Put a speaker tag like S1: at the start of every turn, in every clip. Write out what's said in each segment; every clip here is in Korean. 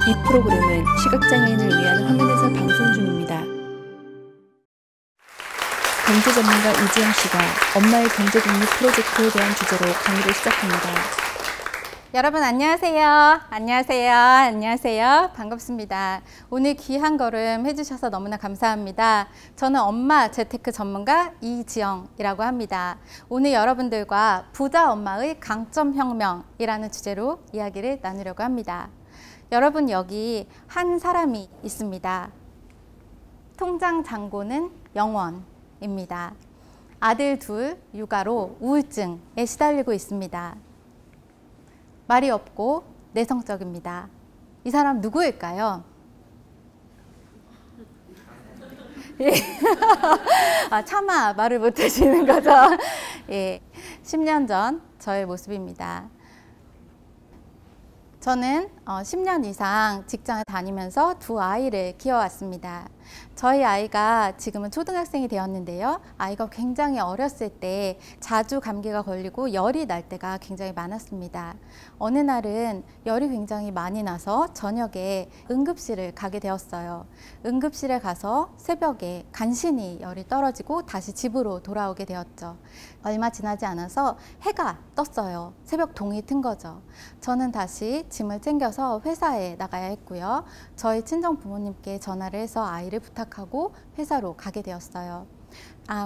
S1: 이 프로그램은 시각장애인을 위한 화면에서 방송 중입니다. 경제 전문가 이지영 씨가 엄마의 경제 독립 프로젝트에 대한 주제로 강의를 시작합니다.
S2: 여러분 안녕하세요. 안녕하세요. 반갑습니다. 오늘 귀한 걸음 해주셔서 너무나 감사합니다. 저는 엄마 재테크 전문가 이지영이라고 합니다. 오늘 여러분들과 부자 엄마의 강점혁명이라는 주제로 이야기를 나누려고 합니다. 여러분, 여기 한 사람이 있습니다. 통장 잔고는 0원입니다. 아들 둘 육아로 우울증에 시달리고 있습니다. 말이 없고 내성적입니다. 이 사람 누구일까요? 예. 차마 말을 못 하시는 거죠? 예. 10년 전 저의 모습입니다. 저는 10년 이상 직장을 다니면서 두 아이를 키워왔습니다. 저희 아이가 지금은 초등학생이 되었는데요. 아이가 굉장히 어렸을 때 자주 감기가 걸리고 열이 날 때가 굉장히 많았습니다. 어느 날은 열이 굉장히 많이 나서 저녁에 응급실을 가게 되었어요. 응급실에 가서 새벽에 간신히 열이 떨어지고 다시 집으로 돌아오게 되었죠. 얼마 지나지 않아서 해가 떴어요. 새벽 동이 튼 거죠. 저는 다시 짐을 챙겨서 회사에 나가야 했고요. 저희 친정 부모님께 전화를 해서 아이를 부탁하고 회사로 가게 되었어요.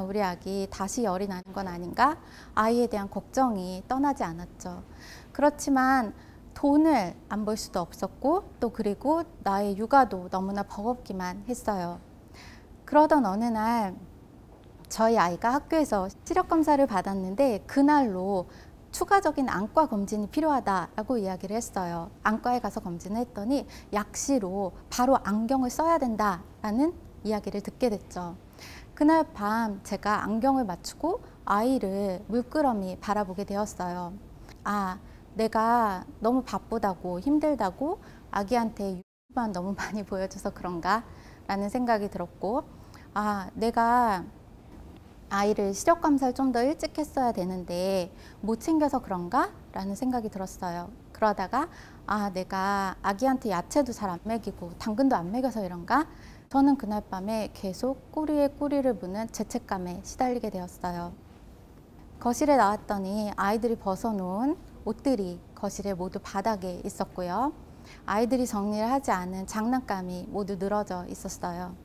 S2: 우리 아기 다시 열이 나는 건 아닌가? 아이에 대한 걱정이 떠나지 않았죠. 그렇지만 돈을 안 벌 수도 없었고, 또 그리고 나의 육아도 너무나 버겁기만 했어요. 그러던 어느 날 저희 아이가 학교에서 시력 검사를 받았는데 그날로 추가적인 안과 검진이 필요하다라고 이야기를 했어요. 안과에 가서 검진을 했더니 약시로 바로 안경을 써야 된다라는 이야기를 듣게 됐죠. 그날 밤 제가 안경을 맞추고 아이를 물끄러미 바라보게 되었어요. 내가 너무 바쁘다고 힘들다고 아기한테 유혹만 너무 많이 보여줘서 그런가? 라는 생각이 들었고, 내가 아이를 시력 검사를 좀 더 일찍 했어야 되는데 못 챙겨서 그런가? 라는 생각이 들었어요. 그러다가 내가 아기한테 야채도 잘 안 먹이고 당근도 안 먹여서 이런가? 저는 그날 밤에 계속 꼬리에 꼬리를 무는 죄책감에 시달리게 되었어요. 거실에 나왔더니 아이들이 벗어놓은 옷들이 거실에 모두 바닥에 있었고요. 아이들이 정리를 하지 않은 장난감이 모두 늘어져 있었어요.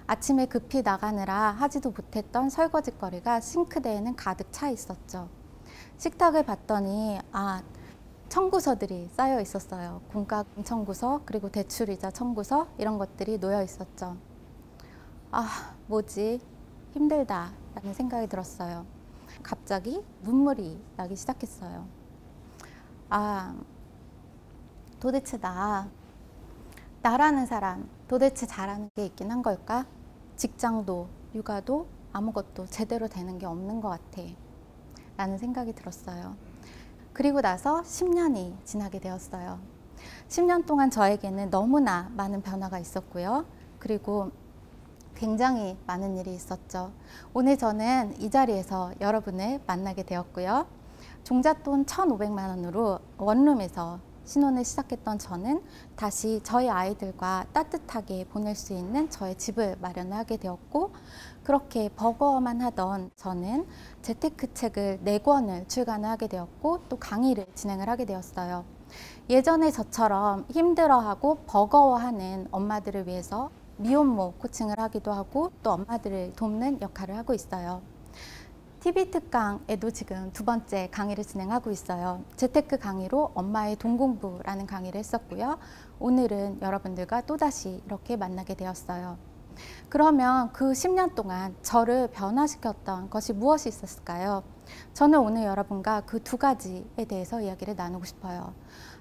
S2: 아침에 급히 나가느라 하지도 못했던 설거지거리가 싱크대에는 가득 차 있었죠. 식탁을 봤더니 청구서들이 쌓여 있었어요. 공과금 청구서, 그리고 대출이자 청구서, 이런 것들이 놓여 있었죠. 뭐지? 힘들다 라는 생각이 들었어요. 갑자기 눈물이 나기 시작했어요. 도대체 나라는 사람 도대체 잘하는 게 있긴 한 걸까? 직장도 육아도 아무것도 제대로 되는 게 없는 것 같아 라는 생각이 들었어요. 그리고 나서 10년이 지나게 되었어요. 10년 동안 저에게는 너무나 많은 변화가 있었고요. 그리고 굉장히 많은 일이 있었죠. 오늘 저는 이 자리에서 여러분을 만나게 되었고요. 종잣돈 1,500만 원으로 원룸에서 신혼을 시작했던 저는 다시 저희 아이들과 따뜻하게 보낼 수 있는 저의 집을 마련을 하게 되었고, 그렇게 버거워만 하던 저는 재테크 책을 4권을 출간을 하게 되었고, 또 강의를 진행을 하게 되었어요. 예전에 저처럼 힘들어하고 버거워하는 엄마들을 위해서 미혼모 코칭을 하기도 하고, 또 엄마들을 돕는 역할을 하고 있어요. TV 특강에도 지금 2번째 강의를 진행하고 있어요. 재테크 강의로 엄마의 돈 공부라는 강의를 했었고요. 오늘은 여러분들과 또다시 이렇게 만나게 되었어요. 그러면 그 10년 동안 저를 변화시켰던 것이 무엇이 있었을까요? 저는 오늘 여러분과 그 2가지에 대해서 이야기를 나누고 싶어요.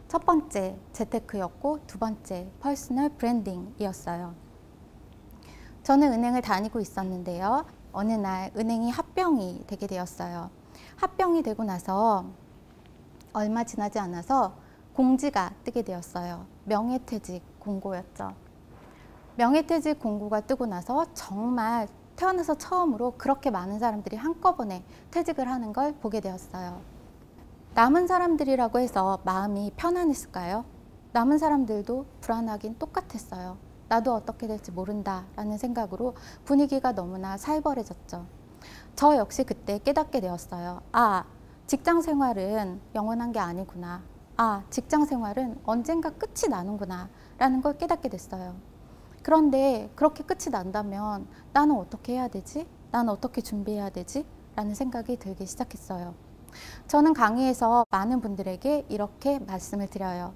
S2: 첫 번째 재테크였고, 2번째 퍼스널 브랜딩이었어요. 저는 은행을 다니고 있었는데요. 어느 날 은행이 합병이 되게 되었어요. 합병이 되고 나서 얼마 지나지 않아서 공지가 뜨게 되었어요. 명예퇴직 공고였죠. 명예퇴직 공고가 뜨고 나서 정말 태어나서 처음으로 그렇게 많은 사람들이 한꺼번에 퇴직을 하는 걸 보게 되었어요. 남은 사람들이라고 해서 마음이 편안했을까요? 남은 사람들도 불안하긴 똑같았어요. 나도 어떻게 될지 모른다 라는 생각으로 분위기가 너무나 살벌해졌죠. 저 역시 그때 깨닫게 되었어요. 아, 직장 생활은 영원한 게 아니구나. 아, 직장 생활은 언젠가 끝이 나는구나 라는 걸 깨닫게 됐어요. 그런데 그렇게 끝이 난다면 나는 어떻게 해야 되지? 나는 어떻게 준비해야 되지? 라는 생각이 들기 시작했어요. 저는 강의에서 많은 분들에게 이렇게 말씀을 드려요.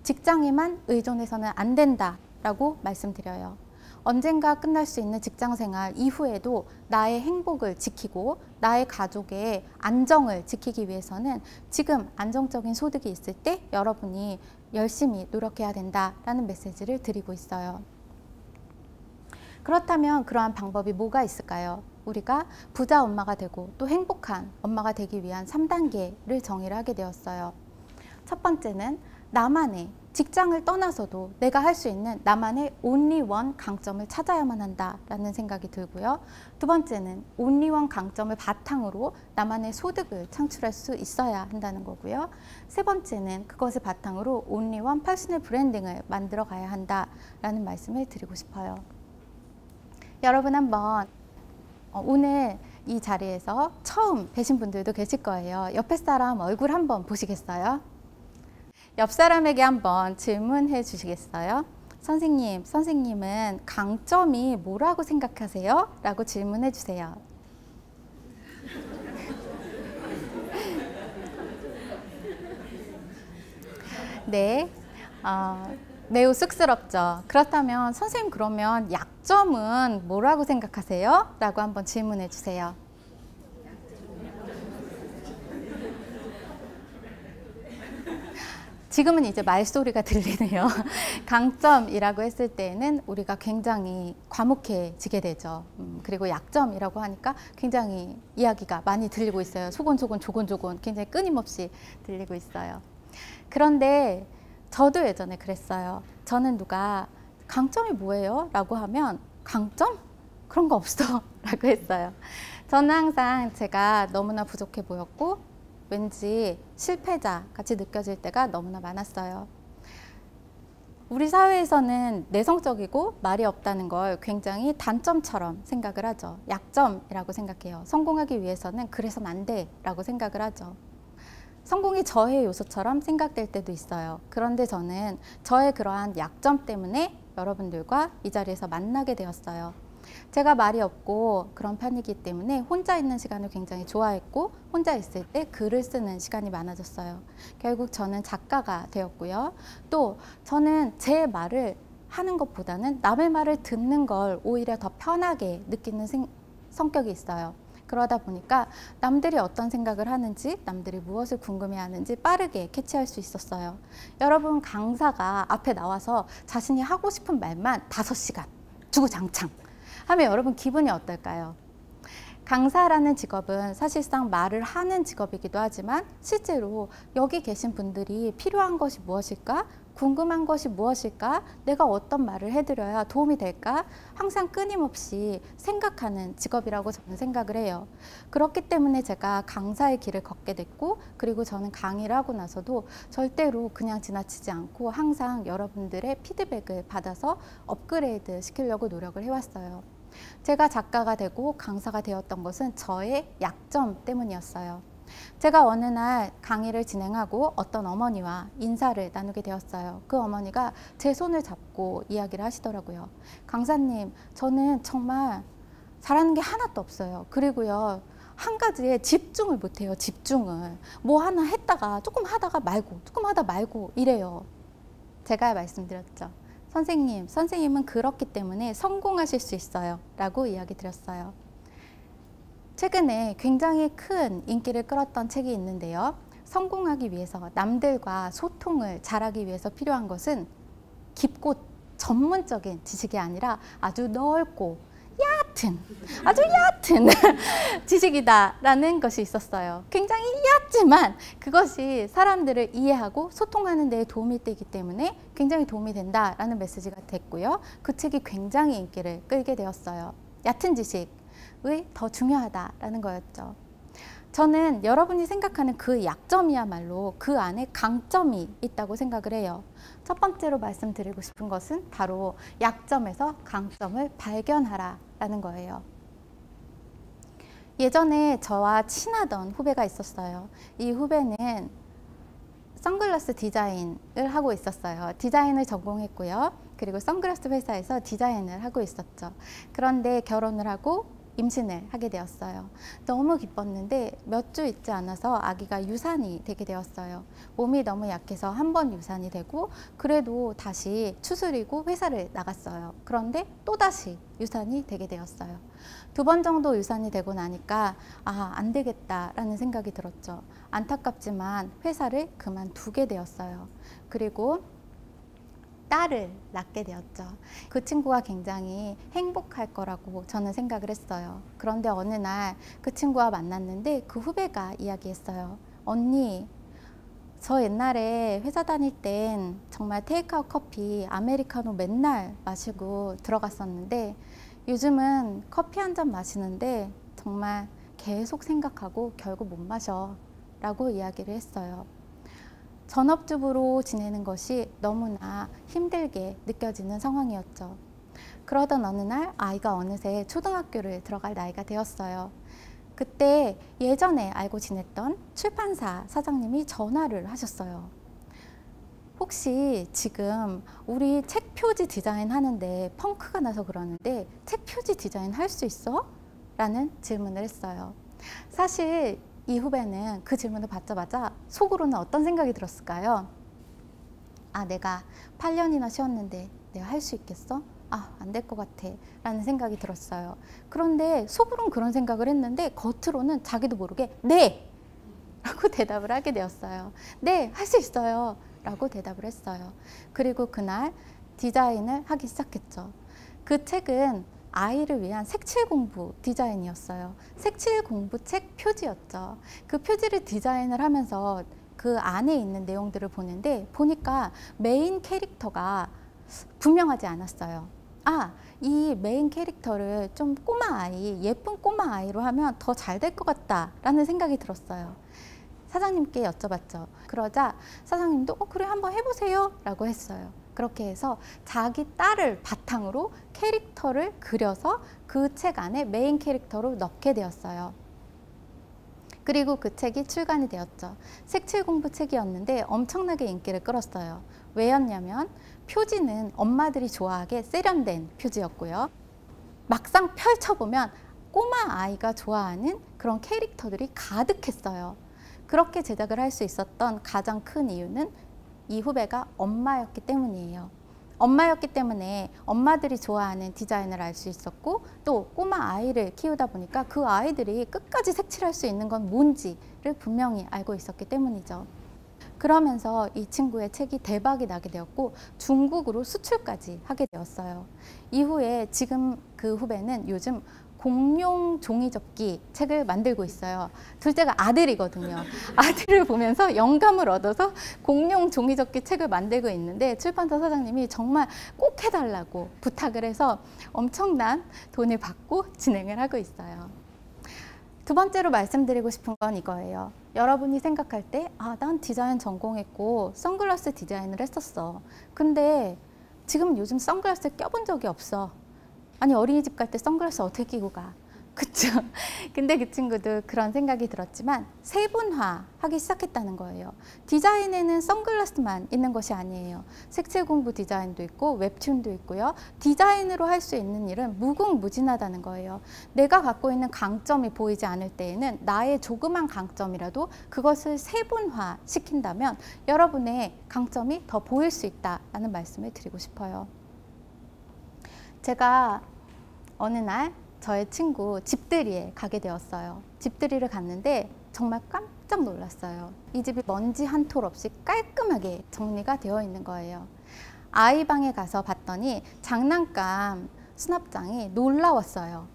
S2: 직장에만 의존해서는 안 된다 라고 말씀드려요. 언젠가 끝날 수 있는 직장 생활 이후에도 나의 행복을 지키고 나의 가족의 안정을 지키기 위해서는 지금 안정적인 소득이 있을 때 여러분이 열심히 노력해야 된다라는 메시지를 드리고 있어요. 그렇다면 그러한 방법이 뭐가 있을까요? 우리가 부자 엄마가 되고 또 행복한 엄마가 되기 위한 3단계를 정의를 하게 되었어요. 첫 번째는 나만의 직장을 떠나서도 내가 할 수 있는 나만의 only one 강점을 찾아야만 한다라는 생각이 들고요. 두 번째는 only one 강점을 바탕으로 나만의 소득을 창출할 수 있어야 한다는 거고요. 세 번째는 그것을 바탕으로 only one 퍼스널 브랜딩을 만들어 가야 한다라는 말씀을 드리고 싶어요. 여러분 한번 오늘 이 자리에서 처음 뵈신 분들도 계실 거예요. 옆에 사람 얼굴 한번 보시겠어요? 옆 사람에게 한번 질문해 주시겠어요? 선생님, 선생님은 강점이 뭐라고 생각하세요? 라고 질문해 주세요. 네, 매우 쑥스럽죠. 그렇다면 선생님 그러면 약점은 뭐라고 생각하세요? 라고 한번 질문해 주세요. 지금은 이제 말소리가 들리네요. 강점이라고 했을 때는 우리가 굉장히 과묵해지게 되죠. 그리고 약점이라고 하니까 굉장히 이야기가 많이 들리고 있어요. 소곤소곤 조곤조곤 굉장히 끊임없이 들리고 있어요. 그런데 저도 예전에 그랬어요. 저는 누가 강점이 뭐예요? 라고 하면 강점? 그런 거 없어 라고 했어요. 저는 항상 제가 너무나 부족해 보였고 왠지 실패자 같이 느껴질 때가 너무나 많았어요. 우리 사회에서는 내성적이고 말이 없다는 걸 굉장히 단점처럼 생각을 하죠. 약점이라고 생각해요. 성공하기 위해서는 그래서는 안 돼 라고 생각을 하죠. 성공이 저의 요소처럼 생각될 때도 있어요. 그런데 저는 저의 그러한 약점 때문에 여러분들과 이 자리에서 만나게 되었어요. 제가 말이 없고 그런 편이기 때문에 혼자 있는 시간을 굉장히 좋아했고 혼자 있을 때 글을 쓰는 시간이 많아졌어요. 결국 저는 작가가 되었고요. 또 저는 제 말을 하는 것보다는 남의 말을 듣는 걸 오히려 더 편하게 느끼는 성격이 있어요. 그러다 보니까 남들이 어떤 생각을 하는지, 남들이 무엇을 궁금해하는지 빠르게 캐치할 수 있었어요. 여러분 강사가 앞에 나와서 자신이 하고 싶은 말만 5시간 주구장창 하면 여러분 기분이 어떨까요? 강사라는 직업은 사실상 말을 하는 직업이기도 하지만 실제로 여기 계신 분들이 필요한 것이 무엇일까? 궁금한 것이 무엇일까? 내가 어떤 말을 해드려야 도움이 될까? 항상 끊임없이 생각하는 직업이라고 저는 생각을 해요. 그렇기 때문에 제가 강사의 길을 걷게 됐고 그리고 저는 강의를 하고 나서도 절대로 그냥 지나치지 않고 항상 여러분들의 피드백을 받아서 업그레이드 시키려고 노력을 해왔어요. 제가 작가가 되고 강사가 되었던 것은 저의 약점 때문이었어요. 제가 어느 날 강의를 진행하고 어떤 어머니와 인사를 나누게 되었어요. 그 어머니가 제 손을 잡고 이야기를 하시더라고요. 강사님, 저는 정말 잘하는 게 하나도 없어요. 그리고요, 한 가지에 집중을 못해요. 집중을. 뭐 하나 했다가 조금 하다가 말고 조금 하다 말고 이래요. 제가 말씀드렸죠. 선생님, 선생님은 그렇기 때문에 성공하실 수 있어요. 라고 이야기 드렸어요. 최근에 굉장히 큰 인기를 끌었던 책이 있는데요. 성공하기 위해서 남들과 소통을 잘하기 위해서 필요한 것은 깊고 전문적인 지식이 아니라 아주 넓고 아주 얕은 지식이다라는 것이 있었어요. 굉장히 얕지만 그것이 사람들을 이해하고 소통하는 데 도움이 되기 때문에 굉장히 도움이 된다라는 메시지가 됐고요. 그 책이 굉장히 인기를 끌게 되었어요. 얕은 지식이 더 중요하다라는 거였죠. 저는 여러분이 생각하는 그 약점이야말로 그 안에 강점이 있다고 생각을 해요. 첫 번째로 말씀드리고 싶은 것은 바로 약점에서 강점을 발견하라 라는 거예요. 예전에 저와 친하던 후배가 있었어요. 이 후배는 선글라스 디자인을 하고 있었어요. 디자인을 전공했고요. 그리고 선글라스 회사에서 디자인을 하고 있었죠. 그런데 결혼을 하고 임신을 하게 되었어요. 너무 기뻤는데 몇 주 있지 않아서 아기가 유산이 되게 되었어요. 몸이 너무 약해서 한 번 유산이 되고 그래도 다시 추스리고 회사를 나갔어요. 그런데 또다시 유산이 되게 되었어요. 2번 정도 유산이 되고 나니까 안 되겠다라는 생각이 들었죠. 안타깝지만 회사를 그만두게 되었어요. 그리고 딸을 낳게 되었죠. 그 친구가 굉장히 행복할 거라고 저는 생각을 했어요. 그런데 어느 날 그 친구와 만났는데 그 후배가 이야기했어요. 언니, 저 옛날에 회사 다닐 땐 정말 테이크아웃 커피, 아메리카노 맨날 마시고 들어갔었는데 요즘은 커피 한 잔 마시는데 정말 계속 생각하고 결국 못 마셔 라고 이야기를 했어요. 전업주부로 지내는 것이 너무나 힘들게 느껴지는 상황이었죠. 그러던 어느 날 아이가 어느새 초등학교를 들어갈 나이가 되었어요. 그때 예전에 알고 지냈던 출판사 사장님이 전화를 하셨어요. 혹시 지금 우리 책 표지 디자인 하는데 펑크가 나서 그러는데 책 표지 디자인 할 수 있어? 라는 질문을 했어요. 사실 이 후배는 그 질문을 받자마자 속으로는 어떤 생각이 들었을까요? 내가 8년이나 쉬었는데 내가 할 수 있겠어? 안 될 것 같아 라는 생각이 들었어요. 그런데 속으로는 그런 생각을 했는데 겉으로는 자기도 모르게 네! 라고 대답을 하게 되었어요. 네, 할 수 있어요 라고 대답을 했어요. 그리고 그날 디자인을 하기 시작했죠. 그 책은 아이를 위한 색칠 공부 디자인이었어요. 색칠 공부 책 표지였죠. 그 표지를 디자인을 하면서 그 안에 있는 내용들을 보는데 보니까 메인 캐릭터가 분명하지 않았어요. 이 메인 캐릭터를 좀 꼬마 아이, 예쁜 꼬마 아이로 하면 더 잘 될 것 같다라는 생각이 들었어요. 사장님께 여쭤봤죠. 그러자 사장님도 그래 한번 해보세요 라고 했어요. 그렇게 해서 자기 딸을 바탕으로 캐릭터를 그려서 그 책 안에 메인 캐릭터로 넣게 되었어요. 그리고 그 책이 출간이 되었죠. 색칠 공부 책이었는데 엄청나게 인기를 끌었어요. 왜였냐면 표지는 엄마들이 좋아하게 세련된 표지였고요. 막상 펼쳐보면 꼬마 아이가 좋아하는 그런 캐릭터들이 가득했어요. 그렇게 제작을 할 수 있었던 가장 큰 이유는 이 후배가 엄마였기 때문이에요. 엄마였기 때문에 엄마들이 좋아하는 디자인을 알 수 있었고 또 꼬마 아이를 키우다 보니까 그 아이들이 끝까지 색칠할 수 있는 건 뭔지를 분명히 알고 있었기 때문이죠. 그러면서 이 친구의 책이 대박이 나게 되었고 중국으로 수출까지 하게 되었어요. 이후에 지금 그 후배는 요즘 공룡 종이접기 책을 만들고 있어요. 둘째가 아들이거든요. 아들을 보면서 영감을 얻어서 공룡 종이접기 책을 만들고 있는데 출판사 사장님이 정말 꼭 해달라고 부탁을 해서 엄청난 돈을 받고 진행을 하고 있어요. 두 번째로 말씀드리고 싶은 건 이거예요. 여러분이 생각할 때 난 디자인 전공했고 선글라스 디자인을 했었어. 근데 지금 요즘 선글라스 껴본 적이 없어. 아니 어린이집 갈 때 선글라스 어떻게 끼고 가? 그쵸? 근데 그 친구도 그런 생각이 들었지만 세분화하기 시작했다는 거예요. 디자인에는 선글라스만 있는 것이 아니에요. 색칠 공부 디자인도 있고 웹툰도 있고요. 디자인으로 할 수 있는 일은 무궁무진하다는 거예요. 내가 갖고 있는 강점이 보이지 않을 때에는 나의 조그만 강점이라도 그것을 세분화 시킨다면 여러분의 강점이 더 보일 수 있다는 말씀을 드리고 싶어요. 제가 어느 날 저의 친구 집들이에 가게 되었어요. 집들이를 갔는데 정말 깜짝 놀랐어요. 이 집이 먼지 한 톨 없이 깔끔하게 정리가 되어 있는 거예요. 아이 방에 가서 봤더니 장난감 수납장이 놀라웠어요.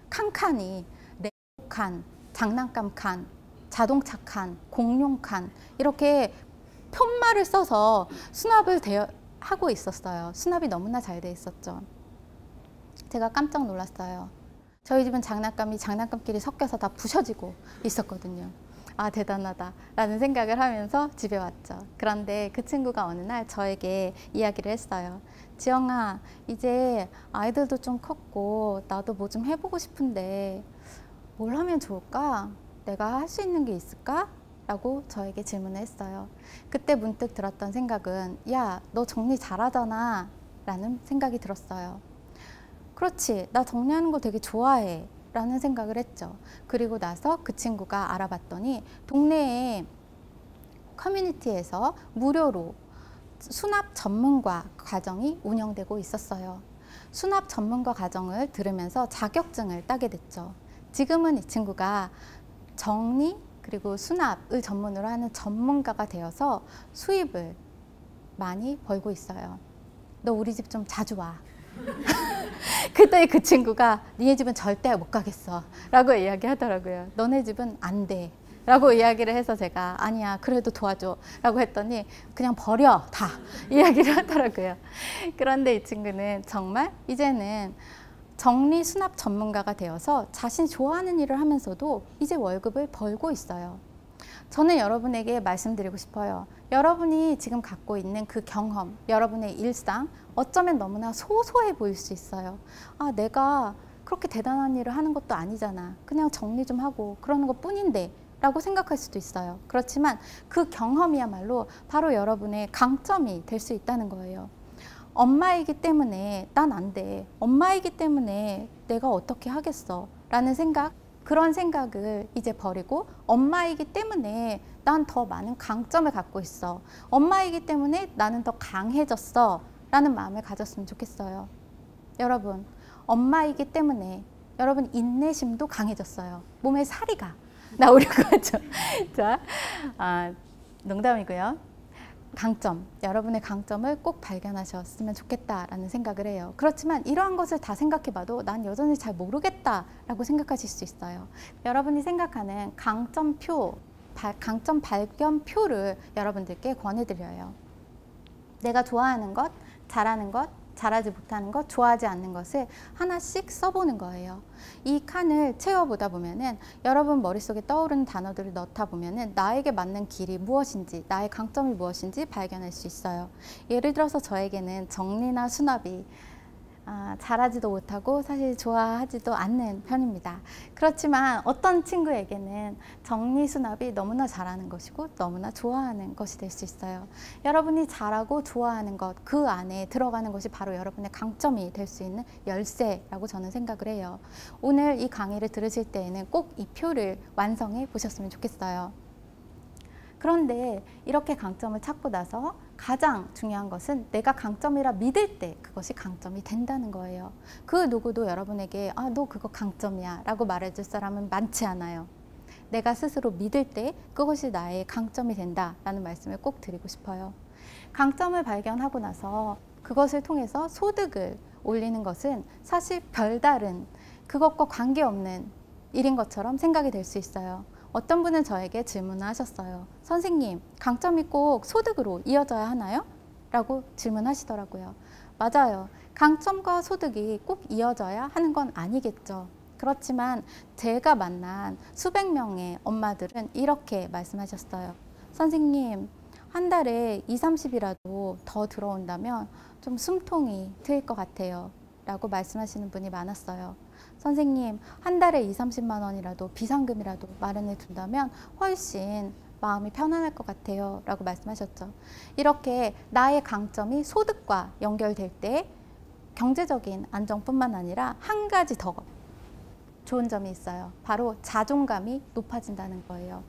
S2: 칸칸이 레고 칸, 장난감 칸, 자동차 칸, 공룡 칸 이렇게 편말을 써서 수납을 하고 있었어요. 수납이 너무나 잘 돼 있었죠. 제가 깜짝 놀랐어요. 저희 집은 장난감이 장난감끼리 섞여서 다 부셔지고 있었거든요. 아, 대단하다 라는 생각을 하면서 집에 왔죠. 그런데 그 친구가 어느 날 저에게 이야기를 했어요. 지영아, 이제 아이들도 좀 컸고 나도 뭐 좀 해보고 싶은데 뭘 하면 좋을까? 내가 할 수 있는 게 있을까? 라고 저에게 질문을 했어요. 그때 문득 들었던 생각은, 야, 너 정리 잘하잖아 라는 생각이 들었어요. 그렇지, 나 정리하는 거 되게 좋아해 라는 생각을 했죠. 그리고 나서 그 친구가 알아봤더니 동네에 커뮤니티에서 무료로 수납 전문가 과정이 운영되고 있었어요. 수납 전문가 과정을 들으면서 자격증을 따게 됐죠. 지금은 이 친구가 정리 그리고 수납을 전문으로 하는 전문가가 되어서 수입을 많이 벌고 있어요. 너 우리 집 좀 자주 와. 그때 그 친구가 니네 집은 절대 못 가겠어 라고 이야기하더라고요. 너네 집은 안 돼 라고 이야기를 해서 제가 아니야 그래도 도와줘 라고 했더니 그냥 버려 다 이야기를 하더라고요. 그런데 이 친구는 정말 이제는 정리 수납 전문가가 되어서 자신이 좋아하는 일을 하면서도 이제 월급을 벌고 있어요. 저는 여러분에게 말씀드리고 싶어요. 여러분이 지금 갖고 있는 그 경험, 여러분의 일상, 어쩌면 너무나 소소해 보일 수 있어요. 아, 내가 그렇게 대단한 일을 하는 것도 아니잖아. 그냥 정리 좀 하고 그러는 것 뿐인데 라고 생각할 수도 있어요. 그렇지만 그 경험이야말로 바로 여러분의 강점이 될 수 있다는 거예요. 엄마이기 때문에 난 안 돼. 엄마이기 때문에 내가 어떻게 하겠어. 라는 생각, 그런 생각을 이제 버리고 엄마이기 때문에 난 더 많은 강점을 갖고 있어. 엄마이기 때문에 나는 더 강해졌어. 라는 마음을 가졌으면 좋겠어요. 여러분, 엄마이기 때문에 여러분 인내심도 강해졌어요. 몸에 사리가 나오려고 하죠. 자, 농담이고요. 강점, 여러분의 강점을 꼭 발견하셨으면 좋겠다라는 생각을 해요. 그렇지만 이러한 것을 다 생각해봐도 난 여전히 잘 모르겠다라고 생각하실 수 있어요. 여러분이 생각하는 강점표, 강점 발견표를 여러분들께 권해드려요. 내가 좋아하는 것, 잘하는 것, 잘하지 못하는 것, 좋아하지 않는 것을 하나씩 써보는 거예요. 이 칸을 채워보다 보면은 여러분 머릿속에 떠오르는 단어들을 넣다 보면은 나에게 맞는 길이 무엇인지, 나의 강점이 무엇인지 발견할 수 있어요. 예를 들어서 저에게는 정리나 수납이 잘하지도 못하고 사실 좋아하지도 않는 편입니다. 그렇지만 어떤 친구에게는 정리 수납이 너무나 잘하는 것이고 너무나 좋아하는 것이 될 수 있어요. 여러분이 잘하고 좋아하는 것, 그 안에 들어가는 것이 바로 여러분의 강점이 될 수 있는 열쇠라고 저는 생각을 해요. 오늘 이 강의를 들으실 때에는 꼭 이 표를 완성해 보셨으면 좋겠어요. 그런데 이렇게 강점을 찾고 나서 가장 중요한 것은 내가 강점이라 믿을 때 그것이 강점이 된다는 거예요. 그 누구도 여러분에게 너 그거 강점이야 라고 말해줄 사람은 많지 않아요. 내가 스스로 믿을 때 그것이 나의 강점이 된다라는 말씀을 꼭 드리고 싶어요. 강점을 발견하고 나서 그것을 통해서 소득을 올리는 것은 사실 별다른 그것과 관계없는 일인 것처럼 생각이 될 수 있어요. 어떤 분은 저에게 질문을 하셨어요. 선생님, 강점이 꼭 소득으로 이어져야 하나요? 라고 질문하시더라고요. 맞아요. 강점과 소득이 꼭 이어져야 하는 건 아니겠죠. 그렇지만 제가 만난 수백 명의 엄마들은 이렇게 말씀하셨어요. 선생님, 한 달에 20, 30이라도 더 들어온다면 좀 숨통이 트일 것 같아요. 라고 말씀하시는 분이 많았어요. 선생님, 한 달에 20, 30만 원이라도 비상금이라도 마련해 둔다면 훨씬 마음이 편안할 것 같아요 라고 말씀하셨죠. 이렇게 나의 강점이 소득과 연결될 때 경제적인 안정뿐만 아니라 한 가지 더 좋은 점이 있어요. 바로 자존감이 높아진다는 거예요.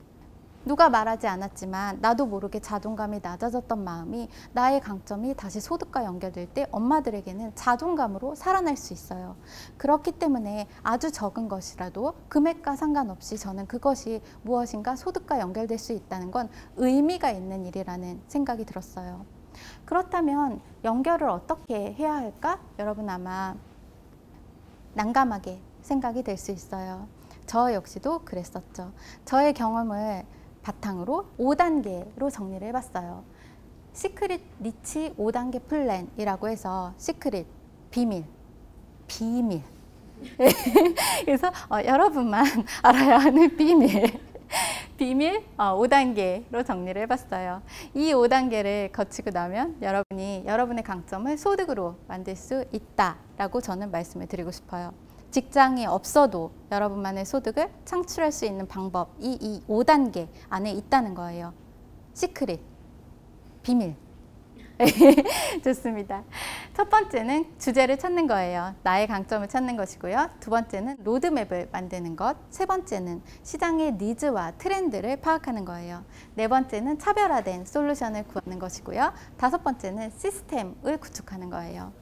S2: 누가 말하지 않았지만 나도 모르게 자존감이 낮아졌던 마음이 나의 강점이 다시 소득과 연결될 때 엄마들에게는 자존감으로 살아날 수 있어요. 그렇기 때문에 아주 적은 것이라도 금액과 상관없이 저는 그것이 무엇인가 소득과 연결될 수 있다는 건 의미가 있는 일이라는 생각이 들었어요. 그렇다면 연결을 어떻게 해야 할까? 여러분 아마 난감하게 생각이 될 수 있어요. 저 역시도 그랬었죠. 저의 경험을 바탕으로 5단계로 정리를 해봤어요. 시크릿 리치 5단계 플랜이라고 해서 시크릿, 비밀, 비밀, 그래서 여러분만 알아야 하는 비밀 5단계로 정리를 해봤어요. 이 5단계를 거치고 나면 여러분이 여러분의 강점을 소득으로 만들 수 있다라고 저는 말씀을 드리고 싶어요. 직장이 없어도 여러분만의 소득을 창출할 수 있는 방법이 이 5단계 안에 있다는 거예요. 시크릿, 비밀. 좋습니다. 첫 번째는 주제를 찾는 거예요. 나의 강점을 찾는 것이고요. 두 번째는 로드맵을 만드는 것. 세 번째는 시장의 니즈와 트렌드를 파악하는 거예요. 네 번째는 차별화된 솔루션을 구하는 것이고요. 다섯 번째는 시스템을 구축하는 거예요.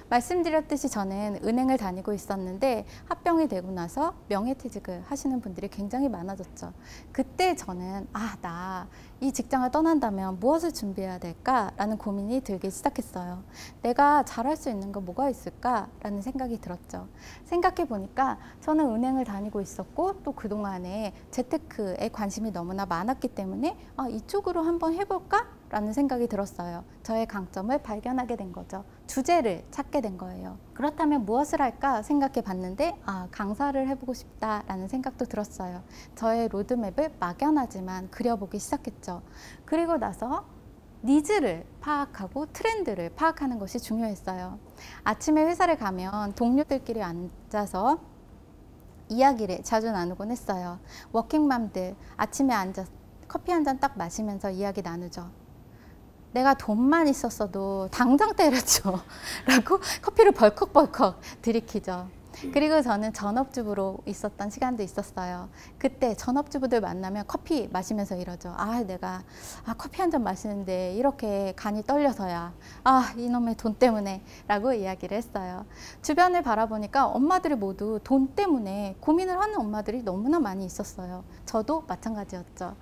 S2: 말씀드렸듯이 저는 은행을 다니고 있었는데 합병이 되고 나서 명예퇴직을 하시는 분들이 굉장히 많아졌죠. 그때 저는 나 이 직장을 떠난다면 무엇을 준비해야 될까라는 고민이 들기 시작했어요. 내가 잘할 수 있는 거 뭐가 있을까라는 생각이 들었죠. 생각해 보니까 저는 은행을 다니고 있었고 또 그동안에 재테크에 관심이 너무나 많았기 때문에 이쪽으로 한번 해볼까? 라는 생각이 들었어요. 저의 강점을 발견하게 된 거죠. 주제를 찾게 된 거예요. 그렇다면 무엇을 할까 생각해 봤는데 강사를 해보고 싶다라는 생각도 들었어요. 저의 로드맵을 막연하지만 그려보기 시작했죠. 그리고 나서 니즈를 파악하고 트렌드를 파악하는 것이 중요했어요. 아침에 회사를 가면 동료들끼리 앉아서 이야기를 자주 나누곤 했어요. 워킹맘들 아침에 앉아서 커피 한 잔 딱 마시면서 이야기 나누죠. 내가 돈만 있었어도 당장 때렸죠 라고 커피를 벌컥벌컥 들이키죠. 그리고 저는 전업주부로 있었던 시간도 있었어요. 그때 전업주부들 만나면 커피 마시면서 이러죠. 내가 커피 한 잔 마시는데 이렇게 간이 떨려서야 이놈의 돈 때문에 라고 이야기를 했어요. 주변을 바라보니까 엄마들이 모두 돈 때문에 고민을 하는 엄마들이 너무나 많이 있었어요. 저도 마찬가지였죠.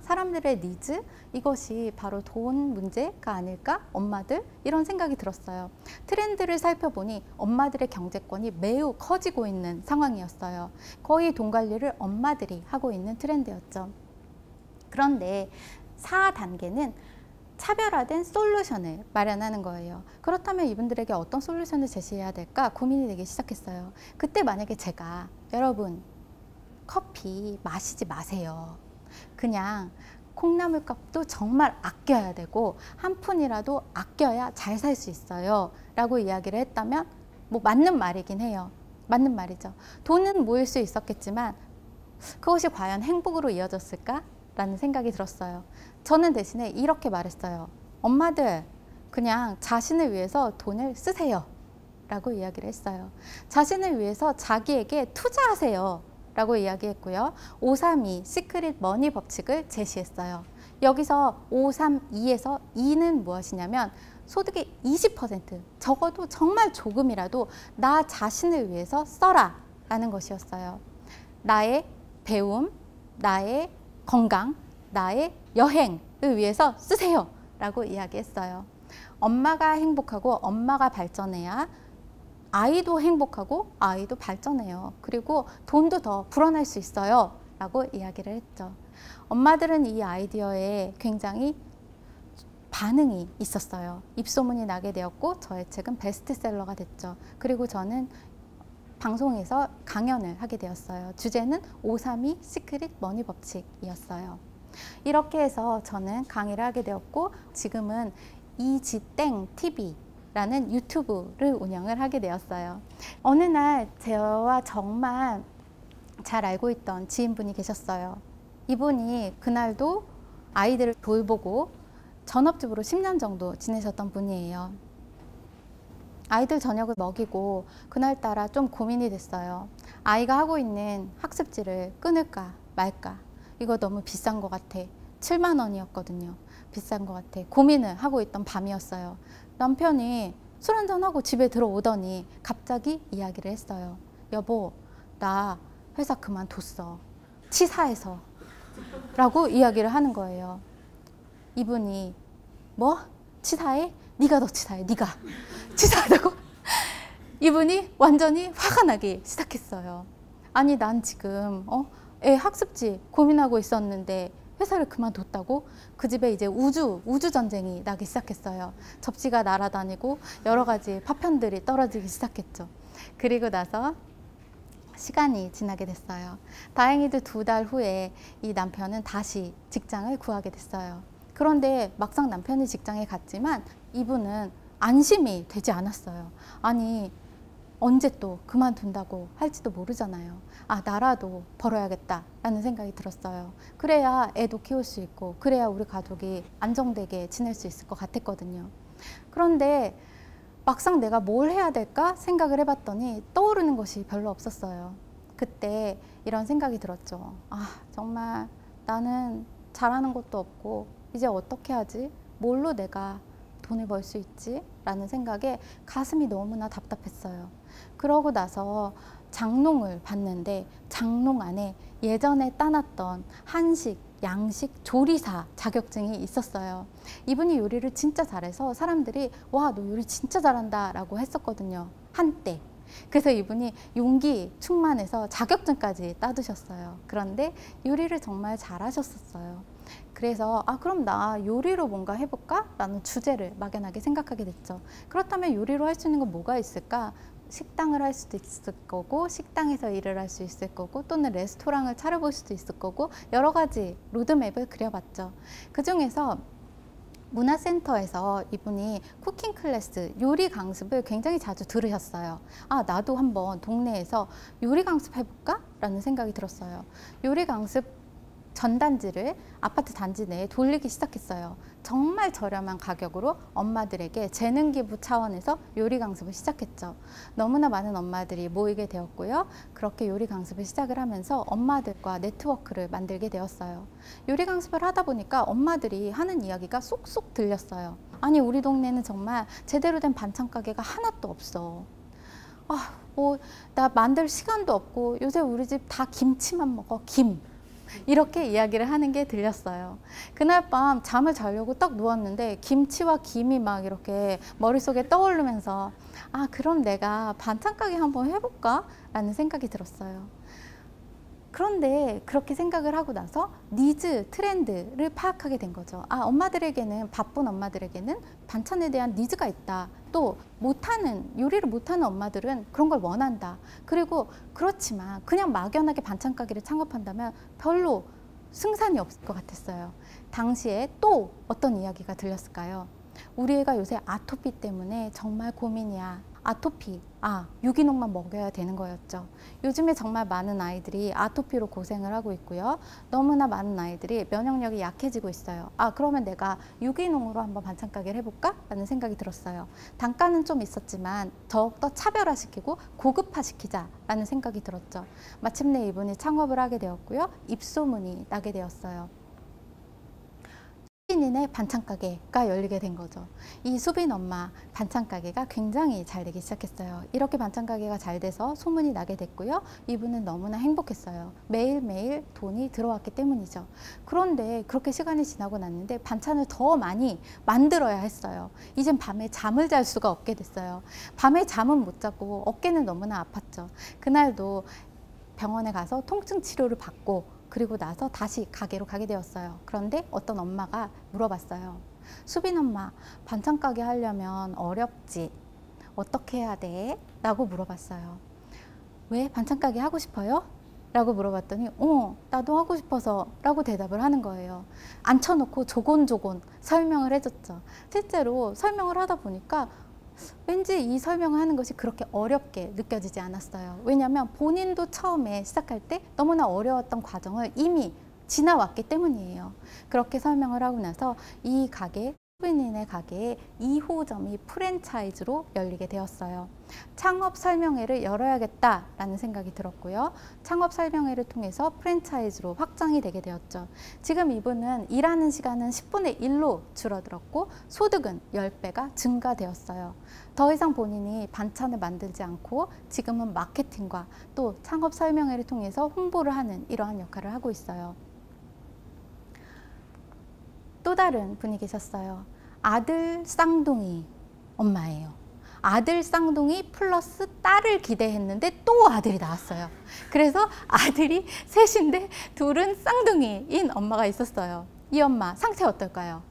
S2: 사람들의 니즈? 이것이 바로 돈 문제가 아닐까? 엄마들? 이런 생각이 들었어요. 트렌드를 살펴보니 엄마들의 경제권이 매우 커지고 있는 상황이었어요. 거의 돈 관리를 엄마들이 하고 있는 트렌드였죠. 그런데 4단계는 차별화된 솔루션을 마련하는 거예요. 그렇다면 이분들에게 어떤 솔루션을 제시해야 될까 고민이 되기 시작했어요. 그때 만약에 제가 여러분 커피 마시지 마세요. 그냥 콩나물값도 정말 아껴야 되고 한 푼이라도 아껴야 잘 살 수 있어요 라고 이야기를 했다면 맞는 말이긴 해요. 맞는 말이죠. 돈은 모일 수 있었겠지만 그것이 과연 행복으로 이어졌을까? 라는 생각이 들었어요. 저는 대신에 이렇게 말했어요. 엄마들 그냥 자신을 위해서 돈을 쓰세요 라고 이야기를 했어요. 자신을 위해서 자기에게 투자하세요 라고 이야기했고요. 532 시크릿 머니 법칙을 제시했어요. 여기서 532에서 2는 무엇이냐면 소득의 20% 적어도 정말 조금이라도 나 자신을 위해서 써라 라는 것이었어요. 나의 배움, 나의 건강, 나의 여행을 위해서 쓰세요 라고 이야기했어요. 엄마가 행복하고 엄마가 발전해야 아이도 행복하고 아이도 발전해요. 그리고 돈도 더 불어날 수 있어요 라고 이야기를 했죠. 엄마들은 이 아이디어에 굉장히 반응이 있었어요. 입소문이 나게 되었고 저의 책은 베스트셀러가 됐죠. 그리고 저는 방송에서 강연을 하게 되었어요. 주제는 532 시크릿 머니 법칙이었어요. 이렇게 해서 저는 강의를 하게 되었고 지금은 이지땡 TV 라는 유튜브를 운영을 하게 되었어요. 어느 날 저와 정말 잘 알고 있던 지인분이 계셨어요. 이분이 그날도 아이들을 돌보고 전업주부로 10년 정도 지내셨던 분이에요. 아이들 저녁을 먹이고 그날따라 좀 고민이 됐어요. 아이가 하고 있는 학습지를 끊을까 말까. 이거 너무 비싼 것 같아. 7만 원이었거든요. 비싼 것 같아. 고민을 하고 있던 밤이었어요. 남편이 술 한잔하고 집에 들어오더니 갑자기 이야기를 했어요. 여보, 나 회사 그만뒀어. 치사해서. 라고 이야기를 하는 거예요. 이분이 뭐? 치사해? 네가 더 치사해. 네가 치사하다고? 이분이 완전히 화가 나기 시작했어요. 아니 난 지금 애 학습지 고민하고 있었는데 회사를 그만뒀다고? 그 집에 이제 우주 전쟁이 나기 시작했어요. 접시가 날아다니고 여러 가지 파편들이 떨어지기 시작했죠. 그리고 나서 시간이 지나게 됐어요. 다행히도 2달 후에 이 남편은 다시 직장을 구하게 됐어요. 그런데 막상 남편이 직장에 갔지만 이분은 안심이 되지 않았어요. 아니, 언제 또 그만둔다고 할지도 모르잖아요. 아, 나라도 벌어야겠다라는 생각이 들었어요. 그래야 애도 키울 수 있고, 그래야 우리 가족이 안정되게 지낼 수 있을 것 같았거든요. 그런데 막상 내가 뭘 해야 될까 생각을 해봤더니 떠오르는 것이 별로 없었어요. 그때 이런 생각이 들었죠. 아, 정말 나는 잘하는 것도 없고 이제 어떻게 하지? 뭘로 내가 돈을 벌 수 있지? 라는 생각에 가슴이 너무나 답답했어요. 그러고 나서 장롱을 봤는데 장롱 안에 예전에 따놨던 한식, 양식, 조리사 자격증이 있었어요. 이분이 요리를 진짜 잘해서 사람들이 와, 너 요리 진짜 잘한다 라고 했었거든요. 한때. 그래서 이분이 용기 충만해서 자격증까지 따두셨어요. 그런데 요리를 정말 잘하셨었어요. 그래서 아, 그럼 나 요리로 뭔가 해볼까? 라는 주제를 막연하게 생각하게 됐죠. 그렇다면 요리로 할 수 있는 건 뭐가 있을까? 식당을 할 수도 있을 거고, 식당에서 일을 할 수 있을 거고, 또는 레스토랑을 차려볼 수도 있을 거고, 여러 가지 로드맵을 그려봤죠. 그 중에서 문화센터에서 이분이 쿠킹 클래스, 요리 강습을 굉장히 자주 들으셨어요. 아, 나도 한번 동네에서 요리 강습 해볼까? 라는 생각이 들었어요. 요리 강습 전단지를 아파트 단지 내에 돌리기 시작했어요. 정말 저렴한 가격으로 엄마들에게 재능 기부 차원에서 요리 강습을 시작했죠. 너무나 많은 엄마들이 모이게 되었고요. 그렇게 요리 강습을 시작을 하면서 엄마들과 네트워크를 만들게 되었어요. 요리 강습을 하다 보니까 엄마들이 하는 이야기가 쏙쏙 들렸어요. 아니, 우리 동네는 정말 제대로 된 반찬 가게가 하나도 없어. 아, 뭐 나 만들 시간도 없고 요새 우리 집 다 김치만 먹어, 김. 이렇게 이야기를 하는 게 들렸어요. 그날 밤 잠을 자려고 딱 누웠는데 김치와 김이 막 이렇게 머릿속에 떠오르면서 아, 그럼 내가 반찬 가게 한번 해볼까? 라는 생각이 들었어요. 그런데 그렇게 생각을 하고 나서 니즈, 트렌드를 파악하게 된 거죠. 아, 엄마들에게는, 바쁜 엄마들에게는 반찬에 대한 니즈가 있다. 또 못하는, 요리를 못하는 엄마들은 그런 걸 원한다. 그리고 그렇지만 그냥 막연하게 반찬 가게를 창업한다면 별로 승산이 없을 것 같았어요. 당시에 또 어떤 이야기가 들렸을까요? 우리 애가 요새 아토피 때문에 정말 고민이야. 아토피, 유기농만 먹여야 되는 거였죠. 요즘에 정말 많은 아이들이 아토피로 고생을 하고 있고요. 너무나 많은 아이들이 면역력이 약해지고 있어요. 아, 그러면 내가 유기농으로 한번 반찬 가게를 해볼까? 라는 생각이 들었어요. 단가는 좀 있었지만 더욱더 차별화시키고 고급화시키자 라는 생각이 들었죠. 마침내 이분이 창업을 하게 되었고요. 입소문이 나게 되었어요. 수빈이네 반찬 가게가 열리게 된 거죠. 이 수빈 엄마 반찬 가게가 굉장히 잘 되기 시작했어요. 이렇게 반찬 가게가 잘 돼서 소문이 나게 됐고요. 이분은 너무나 행복했어요. 매일매일 돈이 들어왔기 때문이죠. 그런데 그렇게 시간이 지나고 났는데 반찬을 더 많이 만들어야 했어요. 이젠 밤에 잠을 잘 수가 없게 됐어요. 밤에 잠은 못 자고 어깨는 너무나 아팠죠. 그날도 병원에 가서 통증 치료를 받고 그리고 나서 다시 가게로 가게 되었어요. 그런데 어떤 엄마가 물어봤어요. 수빈 엄마, 반찬 가게 하려면 어렵지? 어떻게 해야 돼? 라고 물어봤어요. 왜 반찬 가게 하고 싶어요? 라고 물어봤더니 나도 하고 싶어서 라고 대답을 하는 거예요. 앉혀놓고 조곤조곤 설명을 해줬죠. 실제로 설명을 하다 보니까 왠지 이 설명을 하는 것이 그렇게 어렵게 느껴지지 않았어요. 왜냐하면 본인도 처음에 시작할 때 너무나 어려웠던 과정을 이미 지나왔기 때문이에요. 그렇게 설명을 하고 나서 이 가게, 수빈이네 가게에 2호점이 프랜차이즈로 열리게 되었어요. 창업 설명회를 열어야겠다라는 생각이 들었고요. 창업 설명회를 통해서 프랜차이즈로 확장이 되게 되었죠. 지금 이분은 일하는 시간은 10분의 1로 줄어들었고 소득은 10배가 증가되었어요. 더 이상 본인이 반찬을 만들지 않고 지금은 마케팅과 또 창업 설명회를 통해서 홍보를 하는 이러한 역할을 하고 있어요. 또 다른 분이 계셨어요. 아들 쌍둥이 엄마예요. 아들 쌍둥이 플러스 딸을 기대했는데 또 아들이 나왔어요. 그래서 아들이 셋인데 둘은 쌍둥이인 엄마가 있었어요. 이 엄마 상태 어떨까요?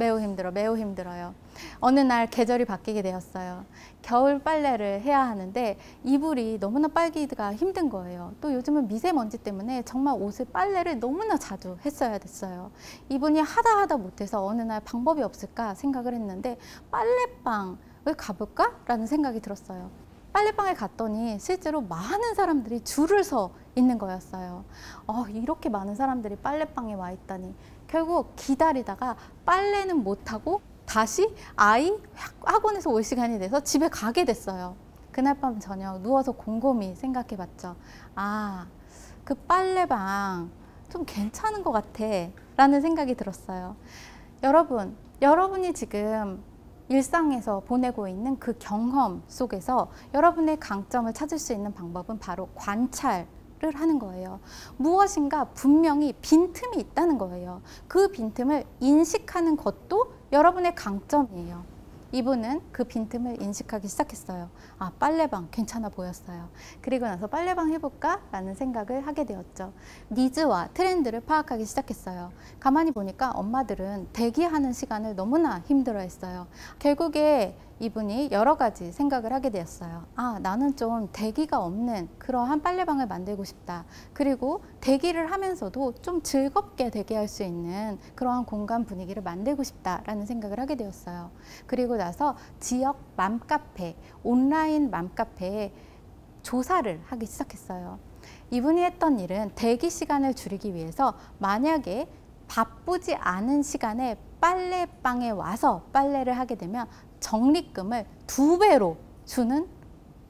S2: 매우 힘들어, 매우 힘들어요. 어느 날 계절이 바뀌게 되었어요. 겨울 빨래를 해야 하는데 이불이 너무나 빨기가 힘든 거예요. 또 요즘은 미세먼지 때문에 정말 옷을 빨래를 너무나 자주 했어야 됐어요. 이분이 하다 못해서 어느 날 방법이 없을까 생각을 했는데 빨래방을 가볼까? 라는 생각이 들었어요. 빨래방에 갔더니 실제로 많은 사람들이 줄을 서 있는 거였어요. 이렇게 많은 사람들이 빨래방에 와 있다니. 결국 기다리다가 빨래는 못하고 다시 아이 학원에서 올 시간이 돼서 집에 가게 됐어요. 그날 밤 저녁 누워서 곰곰이 생각해 봤죠. 그 빨래방 좀 괜찮은 것 같아 라는 생각이 들었어요. 여러분이 지금 일상에서 보내고 있는 그 경험 속에서 여러분의 강점을 찾을 수 있는 방법은 바로 관찰을 하는 거예요. 무엇인가 분명히 빈틈이 있다는 거예요. 그 빈틈을 인식하는 것도 여러분의 강점이에요. 이분은 그 빈틈을 인식하기 시작했어요. 빨래방 괜찮아 보였어요. 그리고 나서 빨래방 해볼까? 라는 생각을 하게 되었죠. 니즈와 트렌드를 파악하기 시작했어요. 가만히 보니까 엄마들은 대기하는 시간을 너무나 힘들어했어요. 결국에 이분이 여러 가지 생각을 하게 되었어요. 나는 좀 대기가 없는 그러한 빨래방을 만들고 싶다. 그리고 대기를 하면서도 좀 즐겁게 대기할 수 있는 그러한 공간 분위기를 만들고 싶다라는 생각을 하게 되었어요. 그리고 나서 지역 맘카페, 온라인 맘카페에 조사를 하기 시작했어요. 이분이 했던 일은 대기 시간을 줄이기 위해서 만약에 바쁘지 않은 시간에 빨래방에 와서 빨래를 하게 되면 적립금을 2배로 주는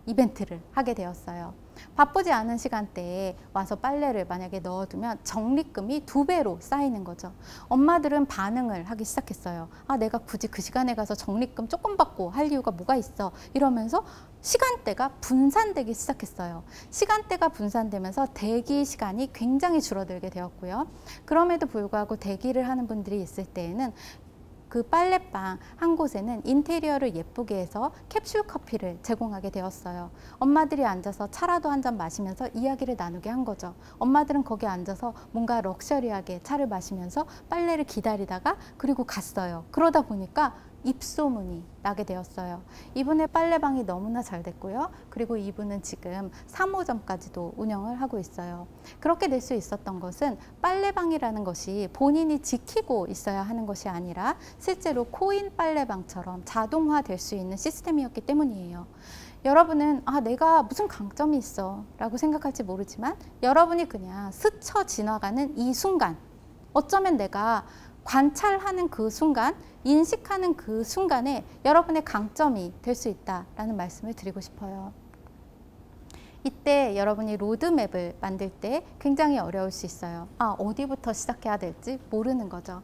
S2: 이벤트를 하게 되었어요. 바쁘지 않은 시간대에 와서 빨래를 만약에 넣어두면 적립금이 2배로 쌓이는 거죠. 엄마들은 반응을 하기 시작했어요. 내가 굳이 그 시간에 가서 적립금 조금 받고 할 이유가 뭐가 있어? 이러면서 시간대가 분산되기 시작했어요. 시간대가 분산되면서 대기 시간이 굉장히 줄어들게 되었고요. 그럼에도 불구하고 대기를 하는 분들이 있을 때에는 그 빨래방 한 곳에는 인테리어를 예쁘게 해서 캡슐 커피를 제공하게 되었어요. 엄마들이 앉아서 차라도 한 잔 마시면서 이야기를 나누게 한 거죠. 엄마들은 거기에 앉아서 뭔가 럭셔리하게 차를 마시면서 빨래를 기다리다가 그리고 갔어요. 그러다 보니까 입소문이 나게 되었어요. 이분의 빨래방이 너무나 잘 됐고요. 그리고 이분은 지금 3호점까지도 운영을 하고 있어요. 그렇게 될 수 있었던 것은 빨래방이라는 것이 본인이 지키고 있어야 하는 것이 아니라 실제로 코인 빨래방처럼 자동화될 수 있는 시스템이었기 때문이에요. 여러분은 내가 무슨 강점이 있어 라고 생각할지 모르지만 여러분이 그냥 스쳐 지나가는 이 순간, 어쩌면 내가 관찰하는 그 순간, 인식하는 그 순간에 여러분의 강점이 될 수 있다라는 말씀을 드리고 싶어요. 이때 여러분이 로드맵을 만들 때 굉장히 어려울 수 있어요. 어디부터 시작해야 될지 모르는 거죠.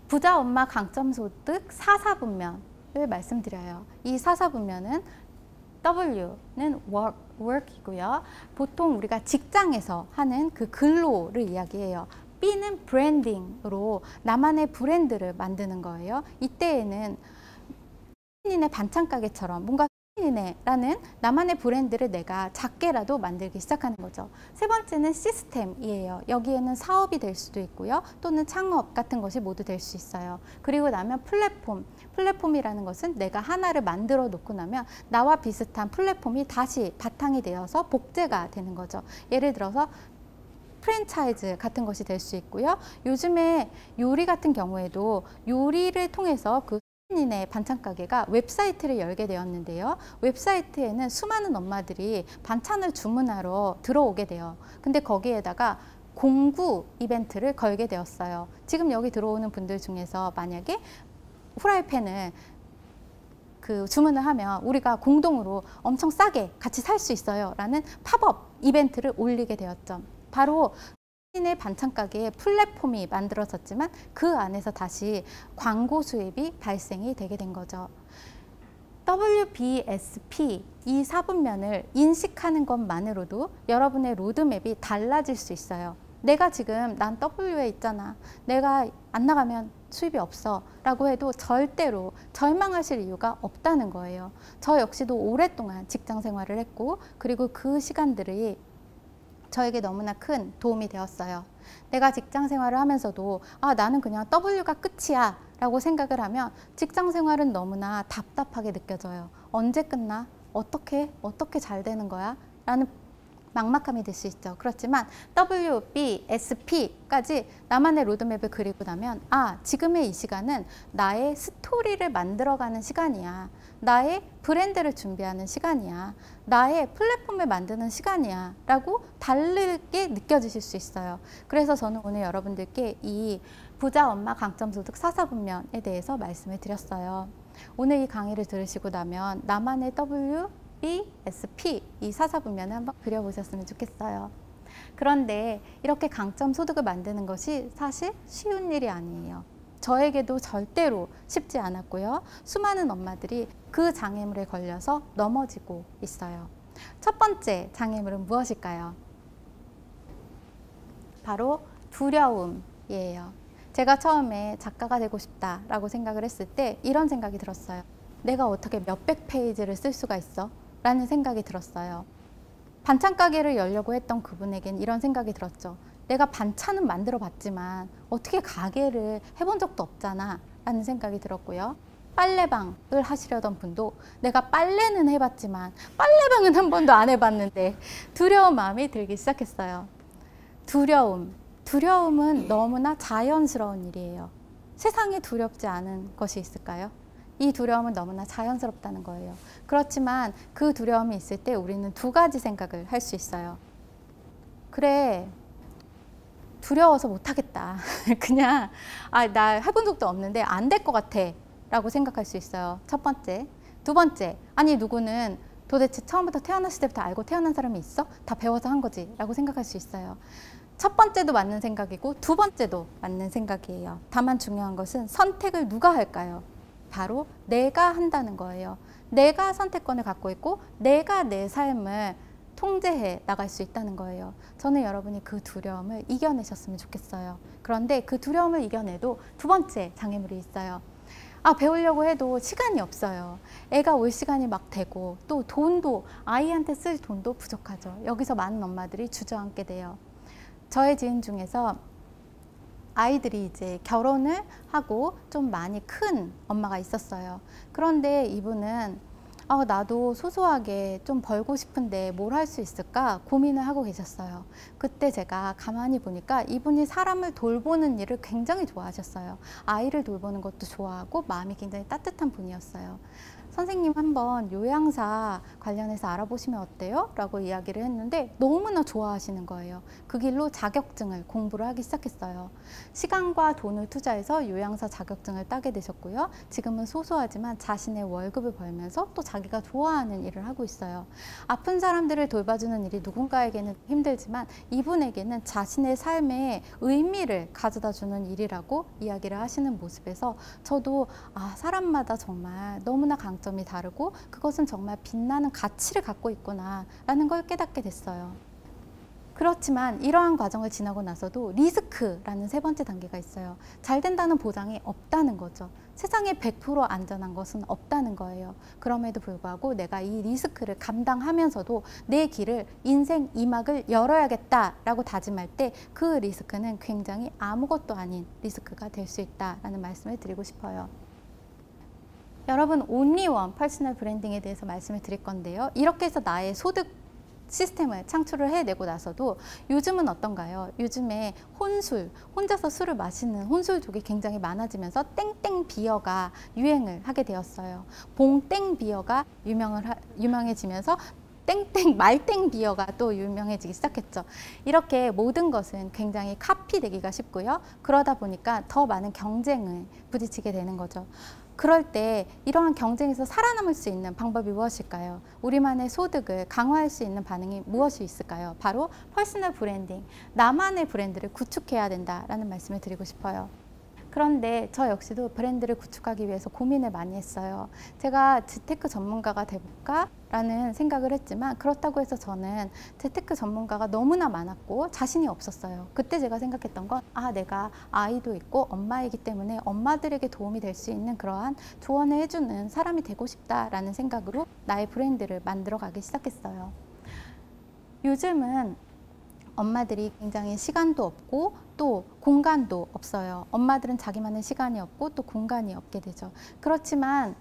S2: 부자 엄마 강점 소득 4사분면을 말씀드려요. 이 4사분면은 W는 work이고요. 보통 우리가 직장에서 하는 그 근로를 이야기해요. B는 브랜딩으로 나만의 브랜드를 만드는 거예요. 이때에는 신인의 반찬 가게처럼 뭔가 신인의라는 나만의 브랜드를 내가 작게라도 만들기 시작하는 거죠. 세 번째는 시스템이에요. 여기에는 사업이 될 수도 있고요. 또는 창업 같은 것이 모두 될 수 있어요. 그리고 나면 플랫폼이라는 것은 내가 하나를 만들어 놓고 나면 나와 비슷한 플랫폼이 다시 바탕이 되어서 복제가 되는 거죠. 예를 들어서 프랜차이즈 같은 것이 될 수 있고요. 요즘에 요리 같은 경우에도 요리를 통해서 그 신인의 반찬 가게가 웹사이트를 열게 되었는데요. 웹사이트에는 수많은 엄마들이 반찬을 주문하러 들어오게 돼요. 근데 거기에다가 공구 이벤트를 걸게 되었어요. 지금 여기 들어오는 분들 중에서 만약에 후라이팬을 주문을 하면 우리가 공동으로 엄청 싸게 같이 살 수 있어요 라는 팝업 이벤트를 올리게 되었죠. 바로 신인의 반찬 가게의 플랫폼이 만들어졌지만 그 안에서 다시 광고 수입이 발생이 되게 된 거죠. WBSP 이 4분면을 인식하는 것만으로도 여러분의 로드맵이 달라질 수 있어요. 내가 지금 난 W에 있잖아. 내가 안 나가면 수입이 없어 라고 해도 절대로 절망하실 이유가 없다는 거예요. 저 역시도 오랫동안 직장 생활을 했고 그리고 그 시간들이 저에게 너무나 큰 도움이 되었어요. 내가 직장 생활을 하면서도 나는 그냥 W가 끝이야 라고 생각을 하면 직장 생활은 너무나 답답하게 느껴져요. 언제 끝나? 어떻게 잘 되는 거야? 라는 막막함이 들 수 있죠. 그렇지만 W, B, S, P까지 나만의 로드맵을 그리고 나면 지금의 이 시간은 나의 스토리를 만들어가는 시간이야. 나의 브랜드를 준비하는 시간이야. 나의 플랫폼을 만드는 시간이야. 라고 다르게 느껴지실 수 있어요. 그래서 저는 오늘 여러분들께 이 부자 엄마 강점소득 4사분면에 대해서 말씀을 드렸어요. 오늘 이 강의를 들으시고 나면 나만의 W, B, S, P 이 4사분면을 한번 그려보셨으면 좋겠어요. 그런데 이렇게 강점 소득을 만드는 것이 사실 쉬운 일이 아니에요. 저에게도 절대로 쉽지 않았고요. 수많은 엄마들이 그 장애물에 걸려서 넘어지고 있어요. 첫 번째 장애물은 무엇일까요? 바로 두려움이에요. 제가 처음에 작가가 되고 싶다라고 생각을 했을 때 이런 생각이 들었어요. 내가 어떻게 몇백 페이지를 쓸 수가 있어? 라는 생각이 들었어요. 반찬 가게를 열려고 했던 그분에겐 이런 생각이 들었죠. 내가 반찬은 만들어 봤지만 어떻게 가게를 해본 적도 없잖아 라는 생각이 들었고요. 빨래방을 하시려던 분도 내가 빨래는 해봤지만 빨래방은 한 번도 안 해봤는데 두려운 마음이 들기 시작했어요. 두려움은 너무나 자연스러운 일이에요. 세상에 두렵지 않은 것이 있을까요? 이 두려움은 너무나 자연스럽다는 거예요. 그렇지만 그 두려움이 있을 때 우리는 두 가지 생각을 할 수 있어요. 그래, 두려워서 못하겠다. 그냥 나 해본 적도 없는데 안 될 것 같아 라고 생각할 수 있어요. 첫 번째. 두 번째, 누구는 도대체 처음부터 태어났을 때부터 알고 태어난 사람이 있어? 다 배워서 한 거지 라고 생각할 수 있어요. 첫 번째도 맞는 생각이고 두 번째도 맞는 생각이에요. 다만 중요한 것은 선택을 누가 할까요? 바로 내가 한다는 거예요. 내가 선택권을 갖고 있고 내가 내 삶을 통제해 나갈 수 있다는 거예요. 저는 여러분이 그 두려움을 이겨내셨으면 좋겠어요. 그런데 그 두려움을 이겨내도 두 번째 장애물이 있어요. 배우려고 해도 시간이 없어요. 애가 올 시간이 막 되고 또 돈도 아이한테 쓸 돈도 부족하죠. 여기서 많은 엄마들이 주저앉게 돼요. 저의 지인 중에서 아이들이 이제 결혼을 하고 좀 많이 큰 엄마가 있었어요. 그런데 이분은 나도 소소하게 좀 벌고 싶은데 뭘 할 수 있을까 고민을 하고 계셨어요. 그때 제가 가만히 보니까 이분이 사람을 돌보는 일을 굉장히 좋아하셨어요. 아이를 돌보는 것도 좋아하고 마음이 굉장히 따뜻한 분이었어요. 선생님 한번 요양사 관련해서 알아보시면 어때요? 라고 이야기를 했는데 너무나 좋아하시는 거예요. 그 길로 자격증을 공부를 하기 시작했어요. 시간과 돈을 투자해서 요양사 자격증을 따게 되셨고요. 지금은 소소하지만 자신의 월급을 벌면서 또 자기가 좋아하는 일을 하고 있어요. 아픈 사람들을 돌봐주는 일이 누군가에게는 힘들지만 이분에게는 자신의 삶에 의미를 가져다 주는 일이라고 이야기를 하시는 모습에서 저도 사람마다 정말 너무나 강점이 다르고 그것은 정말 빛나는 가치를 갖고 있구나 라는 걸 깨닫게 됐어요. 그렇지만 이러한 과정을 지나고 나서도 리스크라는 세 번째 단계가 있어요. 잘 된다는 보장이 없다는 거죠. 세상에 100% 안전한 것은 없다는 거예요. 그럼에도 불구하고 내가 이 리스크를 감당하면서도 내 길을 인생 2막을 열어야겠다라고 다짐할 때 그 리스크는 굉장히 아무것도 아닌 리스크가 될 수 있다라는 말씀을 드리고 싶어요. 여러분, 온리원 퍼스널 브랜딩에 대해서 말씀을 드릴 건데요. 이렇게 해서 나의 소득 시스템을 창출을 해내고 나서도 요즘은 어떤가요? 요즘에 혼자서 술을 마시는 혼술족이 굉장히 많아지면서 땡땡 비어가 유행을 하게 되었어요. 봉땡 비어가 유명해지면서 땡땡 말땡 비어가 또 유명해지기 시작했죠. 이렇게 모든 것은 굉장히 카피되기가 쉽고요. 그러다 보니까 더 많은 경쟁을 부딪히게 되는 거죠. 그럴 때 이러한 경쟁에서 살아남을 수 있는 방법이 무엇일까요? 우리만의 소득을 강화할 수 있는 반응이 무엇이 있을까요? 바로 퍼스널 브랜딩, 나만의 브랜드를 구축해야 된다라는 말씀을 드리고 싶어요. 그런데 저 역시도 브랜드를 구축하기 위해서 고민을 많이 했어요. 제가 재테크 전문가가 돼볼까? 라는 생각을 했지만 그렇다고 해서 저는 재테크 전문가가 너무나 많았고 자신이 없었어요. 그때 제가 생각했던 건 내가 아이도 있고 엄마이기 때문에 엄마들에게 도움이 될 수 있는 그러한 조언을 해주는 사람이 되고 싶다라는 생각으로 나의 브랜드를 만들어가기 시작했어요. 요즘은 엄마들이 굉장히 시간도 없고 또 또 공간도 없어요. 엄마들은 자기만의 시간이 없고 또 공간이 없게 되죠. 그렇지만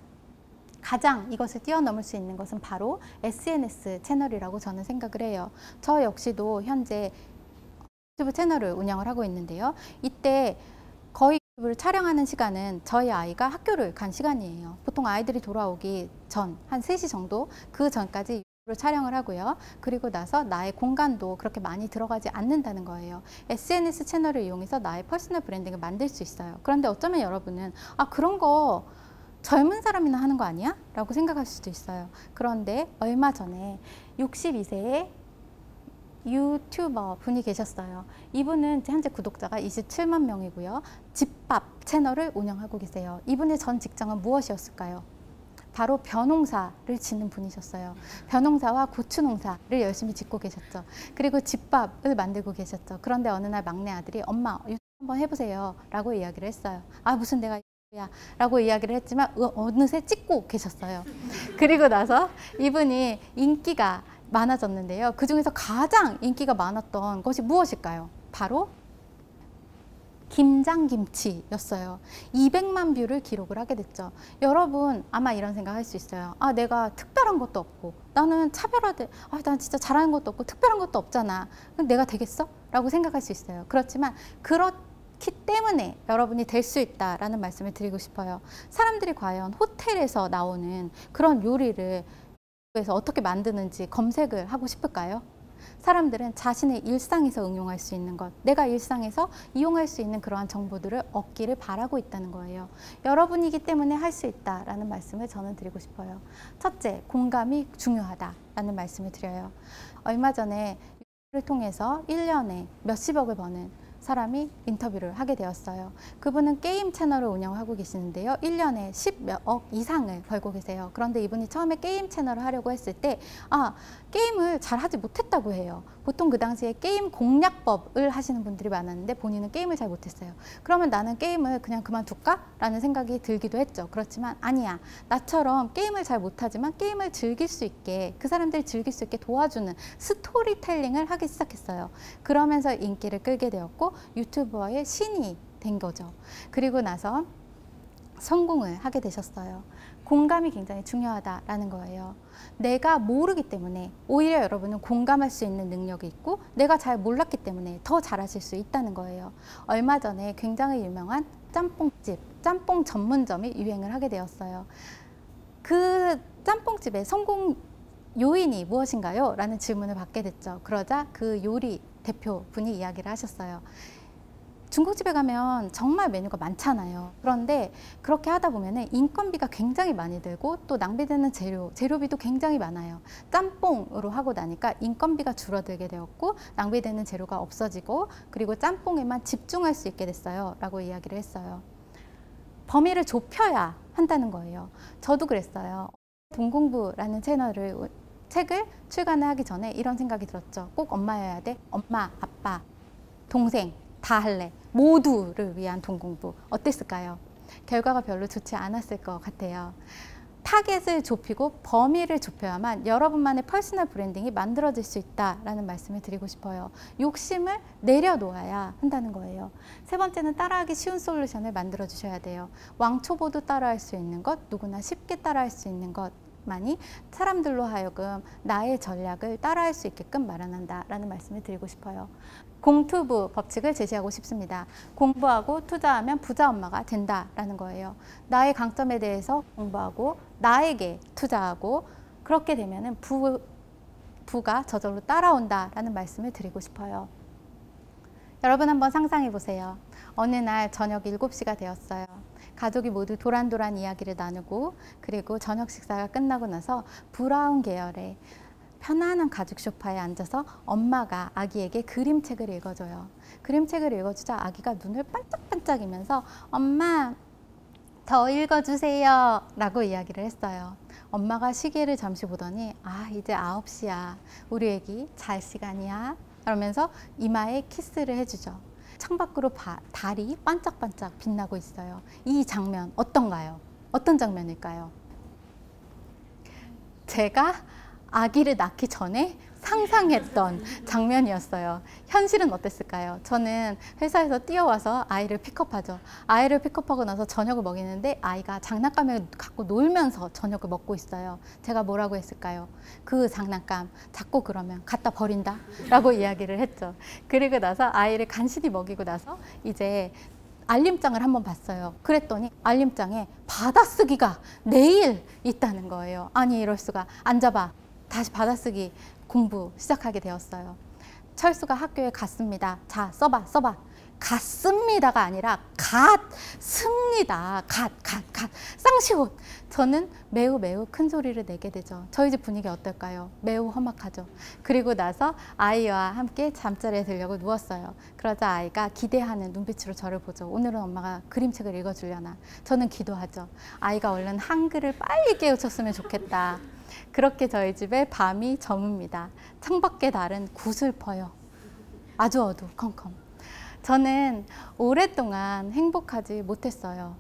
S2: 가장 이것을 뛰어넘을 수 있는 것은 바로 SNS 채널이라고 저는 생각을 해요. 저 역시도 현재 유튜브 채널을 운영을 하고 있는데요. 이때 거의 유튜브를 촬영하는 시간은 저희 아이가 학교를 간 시간이에요. 보통 아이들이 돌아오기 전, 한 3시 정도 그 전까지 유튜브를 촬영을 하고요. 그리고 나서 나의 공간도 그렇게 많이 들어가지 않는다는 거예요. SNS 채널을 이용해서 나의 퍼스널 브랜딩을 만들 수 있어요. 그런데 어쩌면 여러분은 그런 거 젊은 사람이나 하는 거 아니야? 라고 생각할 수도 있어요. 그런데 얼마 전에 62세의 유튜버 분이 계셨어요. 이분은 현재 구독자가 27만 명이고요. 집밥 채널을 운영하고 계세요. 이분의 전 직장은 무엇이었을까요? 바로 벼농사를 짓는 분이셨어요. 벼농사와 고추농사를 열심히 짓고 계셨죠. 그리고 집밥을 만들고 계셨죠. 그런데 어느 날 막내 아들이 엄마 유튜브 한번 해보세요 라고 이야기를 했어요. 무슨 내가 라고 이야기를 했지만 어느새 찍고 계셨어요. 그리고 나서 이분이 인기가 많아졌는데요. 그 중에서 가장 인기가 많았던 것이 무엇일까요? 바로 김장김치였어요. 200만 뷰를 기록을 하게 됐죠. 여러분 아마 이런 생각할 수 있어요. 내가 특별한 것도 없고 나는 차별화돼. 난 진짜 잘하는 것도 없고 특별한 것도 없잖아. 그럼 내가 되겠어? 라고 생각할 수 있어요. 그렇지만 그렇기 때문에 여러분이 될 수 있다라는 말씀을 드리고 싶어요. 사람들이 과연 호텔에서 나오는 그런 요리를 그래서 어떻게 만드는지 검색을 하고 싶을까요? 사람들은 자신의 일상에서 응용할 수 있는 것, 내가 일상에서 이용할 수 있는 그러한 정보들을 얻기를 바라고 있다는 거예요. 여러분이기 때문에 할 수 있다라는 말씀을 저는 드리고 싶어요. 첫째, 공감이 중요하다라는 말씀을 드려요. 얼마 전에 유튜브를 통해서 1년에 몇십억을 버는 사람이 인터뷰를 하게 되었어요. 그분은 게임 채널을 운영하고 계시는데요. 1년에 10억 이상을 벌고 계세요. 그런데 이분이 처음에 게임 채널을 하려고 했을 때 게임을 잘 하지 못했다고 해요. 보통 그 당시에 게임 공략법을 하시는 분들이 많았는데 본인은 게임을 잘 못했어요. 그러면 나는 게임을 그냥 그만둘까? 라는 생각이 들기도 했죠. 그렇지만 아니야. 나처럼 게임을 잘 못하지만 게임을 즐길 수 있게, 그 사람들이 즐길 수 있게 도와주는 스토리텔링을 하기 시작했어요. 그러면서 인기를 끌게 되었고 유튜버의 신이 된 거죠. 그리고 나서 성공을 하게 되셨어요. 공감이 굉장히 중요하다라는 거예요. 내가 모르기 때문에 오히려 여러분은 공감할 수 있는 능력이 있고 내가 잘 몰랐기 때문에 더 잘하실 수 있다는 거예요. 얼마 전에 굉장히 유명한 짬뽕집, 짬뽕 전문점이 유행을 하게 되었어요. 그 짬뽕집의 성공 요인이 무엇인가요? 라는 질문을 받게 됐죠. 그러자 그 요리 대표분이 이야기를 하셨어요. 중국집에 가면 정말 메뉴가 많잖아요. 그런데 그렇게 하다 보면 인건비가 굉장히 많이 들고 또 낭비되는 재료비도 굉장히 많아요. 짬뽕으로 하고 나니까 인건비가 줄어들게 되었고 낭비되는 재료가 없어지고 그리고 짬뽕에만 집중할 수 있게 됐어요. 라고 이야기를 했어요. 범위를 좁혀야 한다는 거예요. 저도 그랬어요. 돈공부라는 책을 출간을 하기 전에 이런 생각이 들었죠. 꼭 엄마여야 돼? 엄마, 아빠, 동생 다 할래. 모두를 위한 돈공부. 어땠을까요? 결과가 별로 좋지 않았을 것 같아요. 타겟을 좁히고 범위를 좁혀야만 여러분만의 퍼스널 브랜딩이 만들어질 수 있다라는 말씀을 드리고 싶어요. 욕심을 내려놓아야 한다는 거예요. 세 번째는 따라하기 쉬운 솔루션을 만들어 주셔야 돼요. 왕초보도 따라할 수 있는 것, 누구나 쉽게 따라할 수 있는 것 많이 사람들로 하여금 나의 전략을 따라할 수 있게끔 마련한다라는 말씀을 드리고 싶어요. 공투부 법칙을 제시하고 싶습니다. 공부하고 투자하면 부자 엄마가 된다라는 거예요. 나의 강점에 대해서 공부하고 나에게 투자하고 그렇게 되면은 부가 저절로 따라온다라는 말씀을 드리고 싶어요. 여러분 한번 상상해 보세요. 어느 날 저녁 7시가 되었어요. 가족이 모두 도란도란 이야기를 나누고 그리고 저녁 식사가 끝나고 나서 브라운 계열의 편안한 가죽 소파에 앉아서 엄마가 아기에게 그림책을 읽어줘요. 그림책을 읽어주자 아기가 눈을 반짝반짝이면서 엄마 더 읽어주세요 라고 이야기를 했어요. 엄마가 시계를 잠시 보더니 이제 9시야. 우리 애기 잘 시간이야. 그러면서 이마에 키스를 해주죠. 창밖으로 달이 반짝반짝 빛나고 있어요. 이 장면 어떤가요? 어떤 장면일까요? 제가 아기를 낳기 전에 상상했던 장면이었어요. 현실은 어땠을까요? 저는 회사에서 뛰어와서 아이를 픽업하죠. 아이를 픽업하고 나서 저녁을 먹이는데 아이가 장난감을 갖고 놀면서 저녁을 먹고 있어요. 제가 뭐라고 했을까요? 그 장난감 자꾸 그러면 갖다 버린다 라고 이야기를 했죠. 그리고 나서 아이를 간신히 먹이고 나서 이제 알림장을 한번 봤어요. 그랬더니 알림장에 받아쓰기가 내일 있다는 거예요. 아니 이럴 수가. 앉아봐. 다시 받아쓰기 공부 시작하게 되었어요. 철수가 학교에 갔습니다. 자, 써봐. 갔습니다가 아니라 갔습니다. 갓. 쌍시옷. 저는 매우 큰 소리를 내게 되죠. 저희 집 분위기 어떨까요? 매우 험악하죠. 그리고 나서 아이와 함께 잠자리에 들려고 누웠어요. 그러자 아이가 기대하는 눈빛으로 저를 보죠. 오늘은 엄마가 그림책을 읽어주려나. 저는 기도하죠. 아이가 얼른 한글을 빨리 깨우쳤으면 좋겠다. 그렇게 저희 집에 밤이 저뭅니다. 창밖의 달은 구슬퍼요. 아주 어두컴컴. 저는 오랫동안 행복하지 못했어요.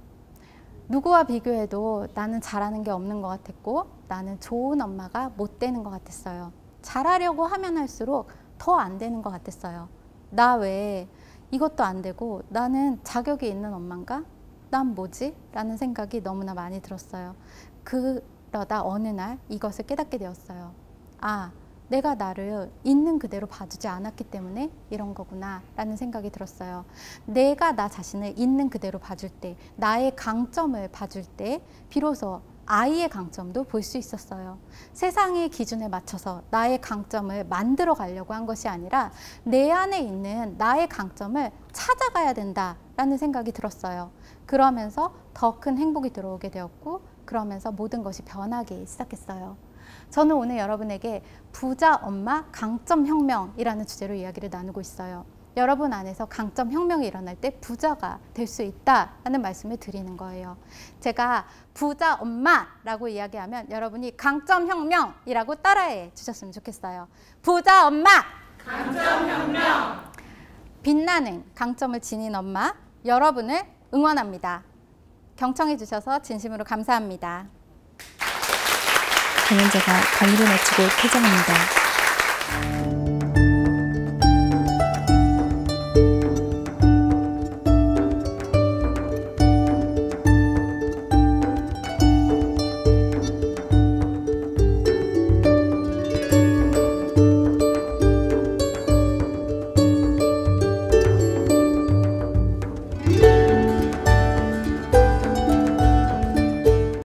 S2: 누구와 비교해도 나는 잘하는 게 없는 것 같았고 나는 좋은 엄마가 못 되는 것 같았어요. 잘하려고 하면 할수록 더 안 되는 것 같았어요. 나 왜 이것도 안 되고 나는 자격이 있는 엄마인가? 난 뭐지? 라는 생각이 너무나 많이 들었어요. 그러다 어느 날 이것을 깨닫게 되었어요. 아, 내가 나를 있는 그대로 봐주지 않았기 때문에 이런 거구나 라는 생각이 들었어요. 내가 나 자신을 있는 그대로 봐줄 때, 나의 강점을 봐줄 때 비로소 아이의 강점도 볼 수 있었어요. 세상의 기준에 맞춰서 나의 강점을 만들어 가려고 한 것이 아니라 내 안에 있는 나의 강점을 찾아가야 된다라는 생각이 들었어요. 그러면서 더 큰 행복이 들어오게 되었고 그러면서 모든 것이 변하기 시작했어요. 저는 오늘 여러분에게 부자 엄마 강점 혁명이라는 주제로 이야기를 나누고 있어요. 여러분 안에서 강점 혁명이 일어날 때 부자가 될 수 있다는 말씀을 드리는 거예요. 제가 부자 엄마라고 이야기하면 여러분이 강점 혁명이라고 따라해 주셨으면 좋겠어요. 부자 엄마! 강점 혁명! 빛나는 강점을 지닌 엄마, 여러분을 응원합니다. 경청해 주셔서 진심으로 감사합니다.
S1: 강연자가 강의를 마치고 퇴장합니다.